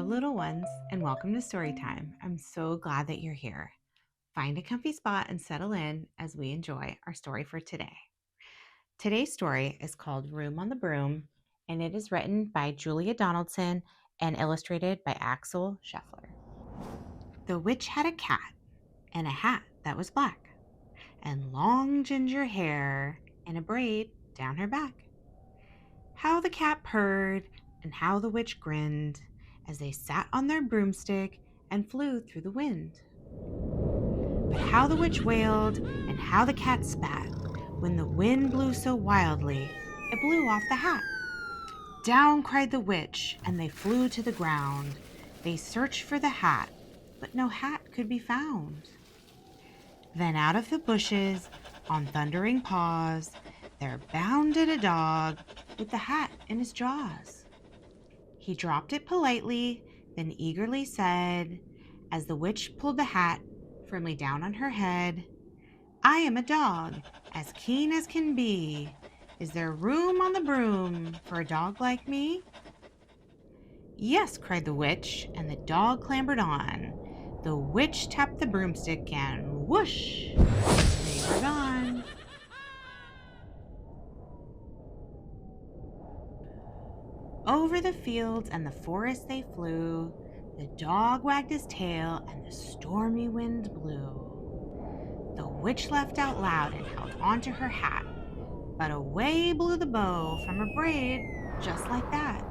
little ones, and welcome to story time. I'm so glad that you're here. Find a comfy spot and settle in as we enjoy our story for today. Today's story is called Room on the Broom, and it is written by Julia Donaldson and illustrated by Axel Scheffler. The witch had a cat and a hat that was black, and long ginger hair and a braid down her back. How the cat purred and how the witch grinned as they sat on their broomstick and flew through the wind. But how the witch wailed and how the cat spat when the wind blew so wildly it blew off the hat. Down cried the witch and they flew to the ground. They searched for the hat, but no hat could be found. Then out of the bushes, on thundering paws, there bounded a dog with the hat in his jaws. He dropped it politely, then eagerly said, as the witch pulled the hat firmly down on her head, "I am a dog, as keen as can be. Is there room on the broom for a dog like me?" "Yes," cried the witch, and the dog clambered on. The witch tapped the broomstick and whoosh, they were gone. Over the fields and the forest they flew. The dog wagged his tail and the stormy wind blew. The witch laughed out loud and held onto her hat, but away blew the bow from her braid just like that.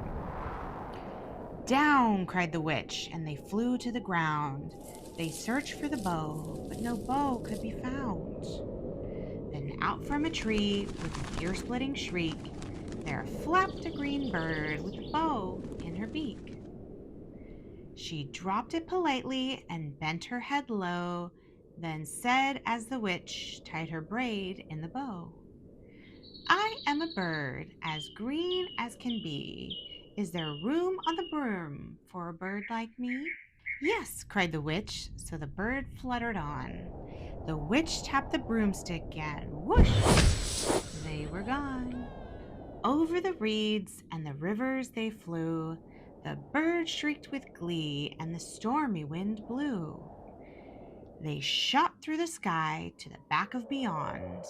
"Down!" cried the witch, and they flew to the ground. They searched for the bow, but no bow could be found. Then out from a tree with an ear-splitting shriek, there flapped a green bird with a bow in her beak. She dropped it politely and bent her head low, then said as the witch tied her braid in the bow, "I am a bird as green as can be. Is there room on the broom for a bird like me?" "Yes," cried the witch, so the bird fluttered on. The witch tapped the broomstick and whoosh, they were gone. Over the reeds and the rivers they flew. The bird shrieked with glee and the stormy wind blew. They shot through the sky to the back of beyond.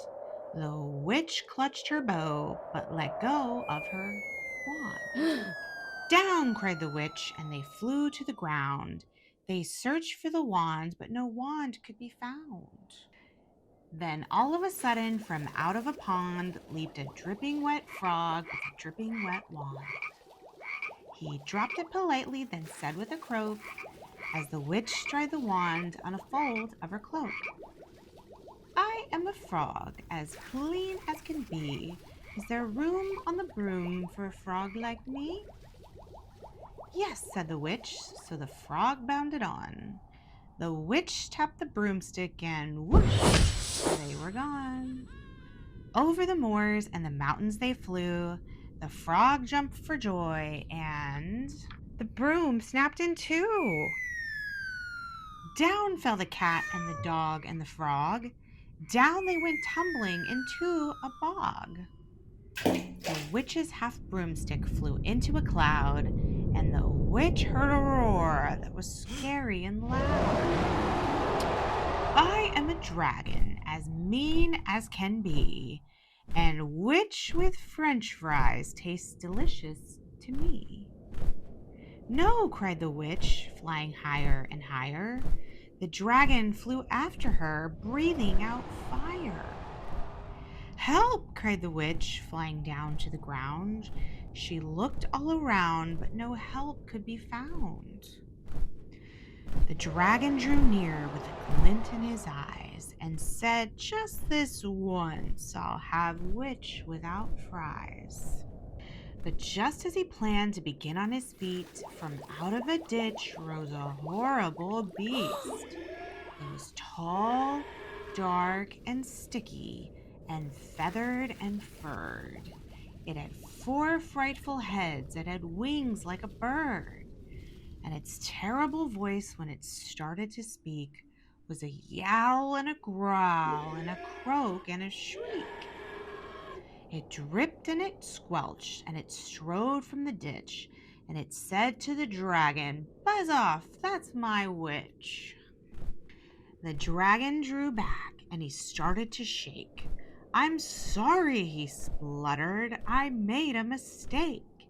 The witch clutched her bow but let go of her wand. "Down!" cried the witch, and they flew to the ground. They searched for the wand, but no wand could be found. Then all of a sudden, from out of a pond, leaped a dripping wet frog with a dripping wet wand. He dropped it politely, then said with a croak, as the witch dried the wand on a fold of her cloak, "I am a frog, as clean as can be. Is there room on the broom for a frog like me?" "Yes," said the witch, so the frog bounded on. The witch tapped the broomstick and whoosh, they were gone. Over the moors and the mountains they flew. The frog jumped for joy and the broom snapped in two. Down fell the cat and the dog and the frog. Down they went tumbling into a bog. The witch's half broomstick flew into a cloud, and the witch heard a roar that was scary and loud. "I am a dragon, as mean as can be, and which with French fries tastes delicious to me." "No!" cried the witch, flying higher and higher. The dragon flew after her, breathing out fire. "Help!" cried the witch, flying down to the ground. She looked all around, but no help could be found. The dragon drew near with a glint in his eyes and said, "Just this once I'll have witch without fries." But just as he planned to begin on his feet, from out of a ditch rose a horrible beast. It was tall, dark, and sticky, and feathered and furred. It had 4 frightful heads. It had wings like a bird. And its terrible voice, when it started to speak, was a yowl and a growl and a croak and a shriek. It dripped and it squelched, and it strode from the ditch, and it said to the dragon, "Buzz off, that's my witch." The dragon drew back and he started to shake. "I'm sorry," he spluttered. "I made a mistake.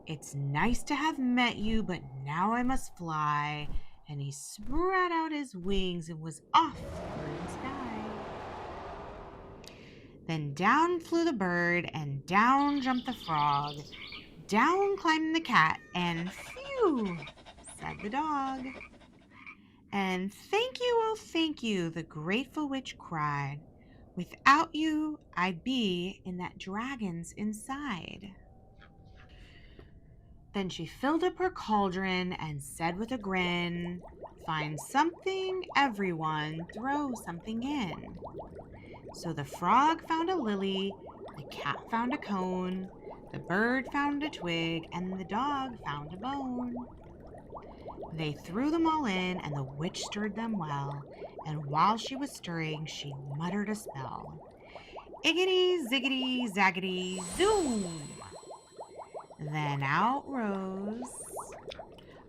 It's nice to have met you, but now I must fly." And he spread out his wings and was off through the sky. Then down flew the bird and down jumped the frog. Down climbed the cat and phew, said the dog. And "Thank you, oh thank you," the grateful witch cried. "Without you, I'd be in that dragon's inside." Then she filled up her cauldron and said with a grin, "Find something, everyone, throw something in." So the frog found a lily, the cat found a cone, the bird found a twig, and the dog found a bone. They threw them all in, and the witch stirred them well, and while she was stirring, she muttered a spell. "Iggity, ziggity, zaggity, zoom!" Then out rose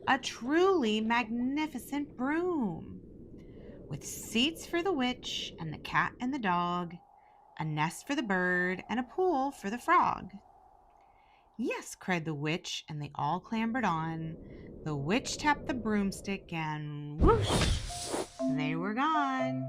a truly magnificent broom, with seats for the witch and the cat and the dog, a nest for the bird, and a pool for the frog. "Yes," cried the witch, and they all clambered on. The witch tapped the broomstick, and whoosh, they were gone.